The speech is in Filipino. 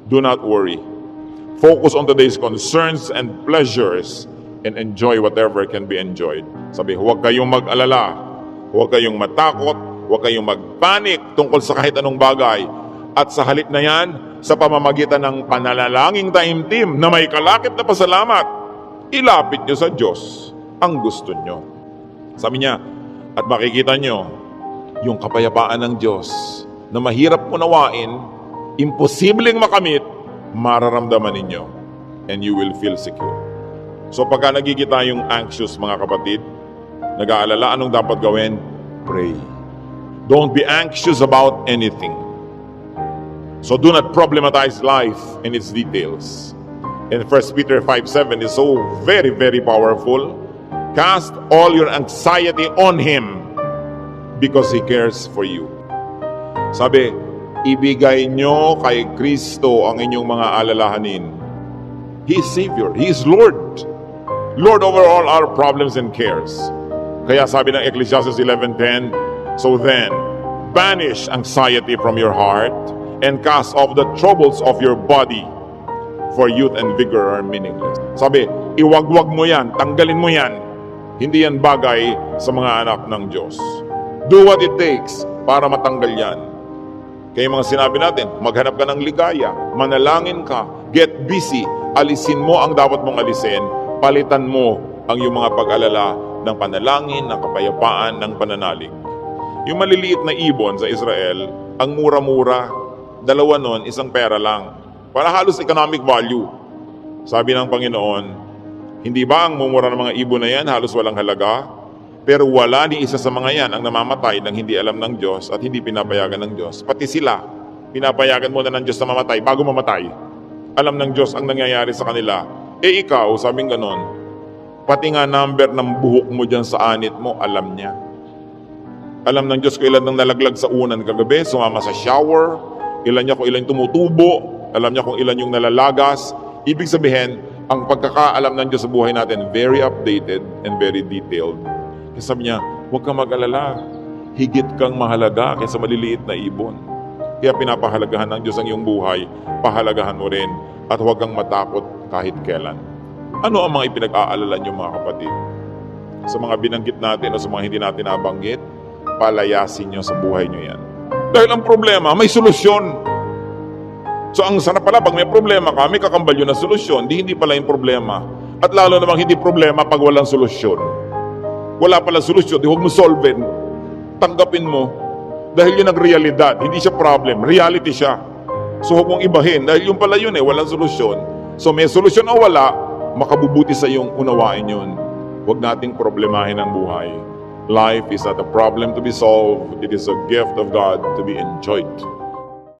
Do not worry. Focus on today's concerns and pleasures and enjoy whatever can be enjoyed. Sabi, huwag kayong mag-alala, huwag kayong matakot, huwag kayong mag-panic tungkol sa kahit anong bagay. At sa halip na yan, sa pamamagitan ng pananalangin taimtim na may kalakip na pasalamat, ilapit nyo sa Diyos ang gusto nyo. Sabi niya, at makikita nyo yung kapayapaan ng Diyos na mahirap unawain, imposibleng makamit, mararamdaman ninyo and you will feel secure. So pagka nagkikita yung anxious mga kapatid, nag-aalala anong dapat gawin? Pray. Don't be anxious about anything. So do not problematize life in its details. And 1 Peter 5:7 is so very, very powerful. Cast all your anxiety on Him because He cares for you. Sabi, ibigay nyo kay Kristo ang inyong mga alalahanin. He is Savior. He is Lord. Lord over all our problems and cares. Kaya sabi ng Ecclesiastes 11:10, so then, banish anxiety from your heart and cast off the troubles of your body, for youth and vigor are meaningless. Sabi, iwagwag mo yan, tanggalin mo yan. Hindi yan bagay sa mga anak ng Diyos. Do what it takes para matanggal yan. Kaya mga sinabi natin, maghanap ka ng ligaya, manalangin ka, get busy, alisin mo ang dapat mong alisin, palitan mo ang iyong mga pag-alala ng panalangin, ng kapayapaan, ng pananalig. Yung maliliit na ibon sa Israel, ang mura-mura, dalawa nun, isang pera lang. Para halos economic value. Sabi ng Panginoon, hindi ba ang mumura ng mga ibon na yan halos walang halaga? Pero wala ni isa sa mga yan ang namamatay nang hindi alam ng Diyos at hindi pinapayagan ng Diyos. Pati sila, pinapayagan muna ng Diyos na mamatay bago mamatay. Alam ng Diyos ang nangyayari sa kanila. Eh ikaw, sabing ganon, pati nga number ng buhok mo dyan sa anit mo, alam niya. Alam ng Diyos kung ilan nang nalaglag sa unan kagabi, sumama sa shower, ilan niya kung ilan tumutubo, alam niya kung ilan yung nalalagas. Ibig sabihin, ang pagkakaalam ng Diyos sa buhay natin, very updated and very detailed. Kaya sabi niya, huwag kang mag-alala. Higit kang mahalaga kaysa maliliit na ibon. Kaya pinapahalagahan ng Diyos ang iyong buhay, pahalagahan mo rin at huwag kang matakot kahit kailan. Ano ang mga ipinag-aalala niyo mga kapatid? Sa mga binanggit natin o sa mga hindi natin nabanggit, palayasin niyo sa buhay niyo yan. Dahil ang problema, may solusyon. So ang sana pala, pag may problema ka, may kakambal yun na solusyon. Hindi pala yung problema. At lalo namang hindi problema pag walang solusyon. Wala pala solusyon, huwag mo solvein. Tanggapin mo. Dahil yun ang realidad. Hindi siya problem, reality siya. So huwag mong ibahin. Dahil yun pala yun walang solusyon. So may solusyon o wala, makabubuti sa iyong unawain yun. Huwag nating problemahin ang buhay. Life is not a problem to be solved. It is a gift of God to be enjoyed.